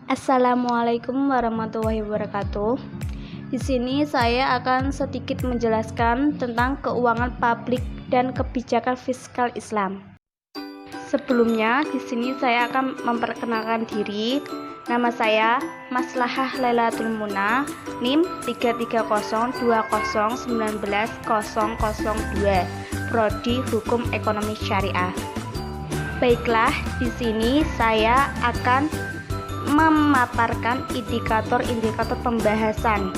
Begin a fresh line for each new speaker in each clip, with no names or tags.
Assalamualaikum warahmatullahi wabarakatuh. Di sini saya akan sedikit menjelaskan tentang keuangan publik dan kebijakan fiskal Islam. Sebelumnya, di sini saya akan memperkenalkan diri. Nama saya Maslahah Lailatul Muna, NIM 33020190002, Prodi Hukum Ekonomi Syariah. Baiklah, di sini saya akan memaparkan indikator-indikator pembahasan,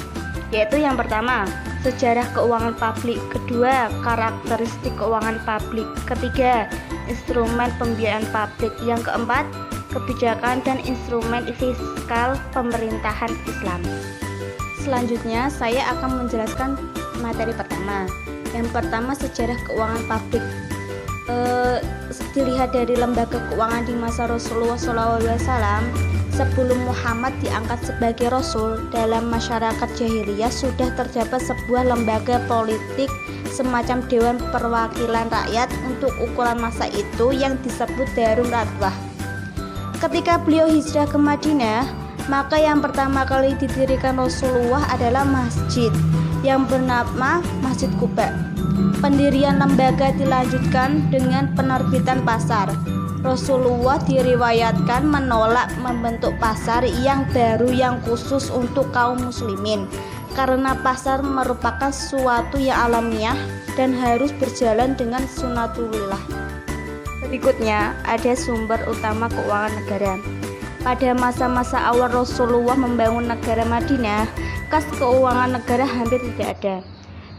yaitu yang pertama, sejarah keuangan publik, kedua, karakteristik keuangan publik, ketiga, instrumen pembiayaan publik, yang keempat, kebijakan dan instrumen fiskal pemerintahan Islam. Selanjutnya, saya akan menjelaskan materi pertama. Yang pertama, sejarah keuangan publik. Dilihat dari lembaga keuangan di masa Rasulullah SAW, sebelum Muhammad diangkat sebagai Rasul, dalam masyarakat jahiliyah sudah terdapat sebuah lembaga politik semacam Dewan Perwakilan Rakyat untuk ukuran masa itu yang disebut Darun Nadwah. Ketika beliau hijrah ke Madinah, maka yang pertama kali didirikan Rasulullah adalah masjid yang bernama Masjid Quba. Pendirian lembaga dilanjutkan dengan penerbitan pasar. Rasulullah diriwayatkan menolak membentuk pasar yang baru yang khusus untuk kaum muslimin, karena pasar merupakan suatu yang alamiah dan harus berjalan dengan sunatullah. Berikutnya ada sumber utama keuangan negara. Pada masa-masa awal Rasulullah membangun negara Madinah, kas keuangan negara hampir tidak ada,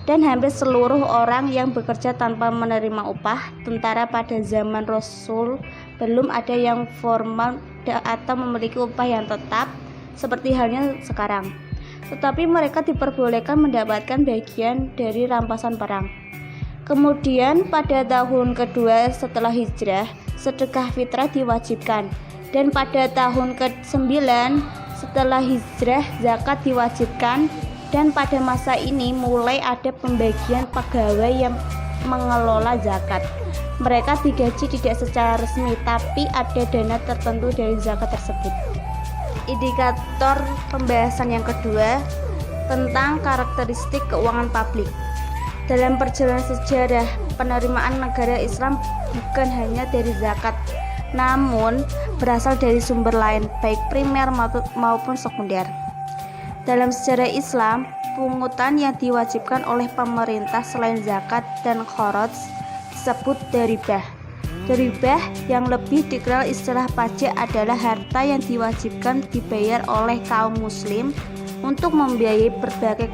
dan hampir seluruh orang yang bekerja tanpa menerima upah. Tentara pada zaman Rasul belum ada yang formal atau memiliki upah yang tetap seperti halnya sekarang, tetapi mereka diperbolehkan mendapatkan bagian dari rampasan perang. Kemudian pada tahun kedua setelah hijrah, sedekah fitrah diwajibkan, dan pada tahun ke-9 setelah hijrah zakat diwajibkan. Dan pada masa ini mulai ada pembagian pegawai yang mengelola zakat. Mereka digaji tidak secara resmi, tapi ada dana tertentu dari zakat tersebut. Indikator pembahasan yang kedua tentang karakteristik keuangan publik. Dalam perjalanan sejarah, penerimaan negara Islam bukan hanya dari zakat, namun berasal dari sumber lain, baik primer maupun sekunder. Dalam sejarah Islam, pungutan yang diwajibkan oleh pemerintah selain zakat dan kharaj disebut daribah. Daribah yang lebih dikenal istilah pajak adalah harta yang diwajibkan dibayar oleh kaum muslim untuk membiayai berbagai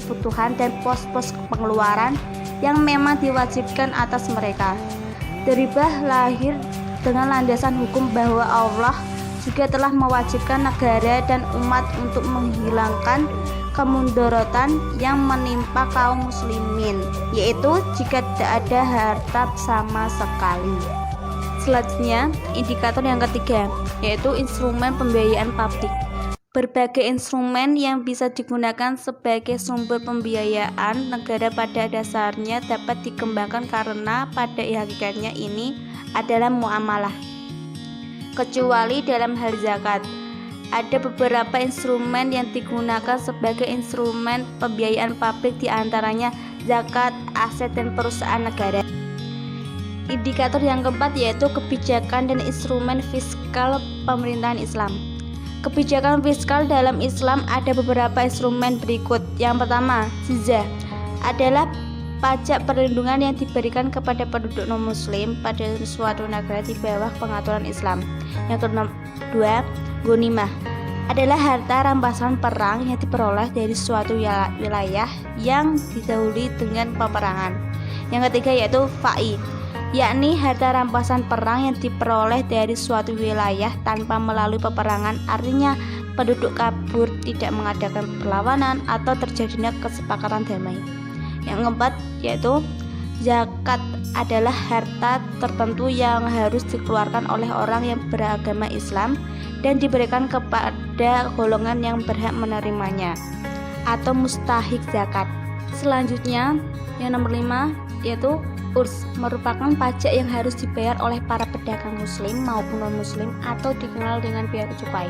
kebutuhan dan pos-pos pengeluaran yang memang diwajibkan atas mereka. Daribah lahir dengan landasan hukum bahwa Allah juga telah mewajibkan negara dan umat untuk menghilangkan kemudaratan yang menimpa kaum muslimin, yaitu jika tidak ada harta sama sekali. Selanjutnya, indikator yang ketiga, yaitu instrumen pembiayaan publik. Berbagai instrumen yang bisa digunakan sebagai sumber pembiayaan negara pada dasarnya dapat dikembangkan karena pada hakikatnya ini adalah muamalah. Kecuali dalam hal zakat, ada beberapa instrumen yang digunakan sebagai instrumen pembiayaan publik, diantaranya zakat, aset, dan perusahaan negara. Indikator yang keempat yaitu kebijakan dan instrumen fiskal pemerintahan Islam. Kebijakan fiskal dalam Islam ada beberapa instrumen berikut. Yang pertama, jizyah adalah pajak perlindungan yang diberikan kepada penduduk non-muslim pada suatu negara di bawah pengaturan Islam. Yang kedua, ghanimah adalah harta rampasan perang yang diperoleh dari suatu wilayah yang didahului dengan peperangan. Yang ketiga yaitu fai, yakni harta rampasan perang yang diperoleh dari suatu wilayah tanpa melalui peperangan, artinya penduduk kabur, tidak mengadakan perlawanan atau terjadinya kesepakatan damai. Yang keempat yaitu zakat, adalah harta tertentu yang harus dikeluarkan oleh orang yang beragama Islam dan diberikan kepada golongan yang berhak menerimanya atau mustahik zakat. Selanjutnya yang nomor 5 yaitu urs, merupakan pajak yang harus dibayar oleh para pedagang muslim maupun non muslim atau dikenal dengan bea cukai.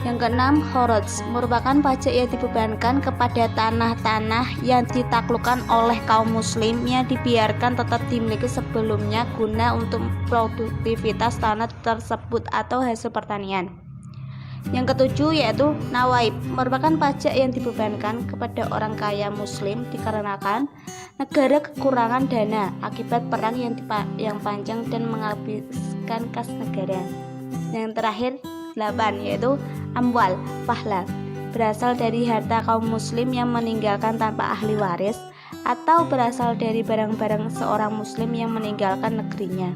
Yang keenam, kharaj merupakan pajak yang dibebankan kepada tanah-tanah yang ditaklukkan oleh kaum muslim yang dibiarkan tetap dimiliki sebelumnya guna untuk produktivitas tanah tersebut atau hasil pertanian. Yang ketujuh yaitu nawaib, merupakan pajak yang dibebankan kepada orang kaya muslim dikarenakan negara kekurangan dana akibat perang yang panjang dan menghabiskan kas negara. Yang terakhir 8 yaitu amwal, fahla, berasal dari harta kaum muslim yang meninggalkan tanpa ahli waris atau berasal dari barang-barang seorang muslim yang meninggalkan negerinya.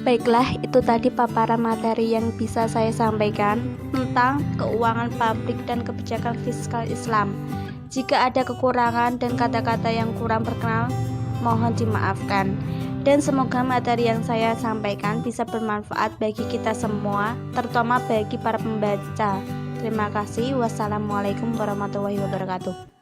Baiklah, itu tadi paparan materi yang bisa saya sampaikan tentang keuangan publik dan kebijakan fiskal Islam. Jika ada kekurangan dan kata-kata yang kurang berkenan, mohon dimaafkan. Dan semoga materi yang saya sampaikan bisa bermanfaat bagi kita semua, terutama bagi para pembaca. Terima kasih. Wassalamualaikum warahmatullahi wabarakatuh.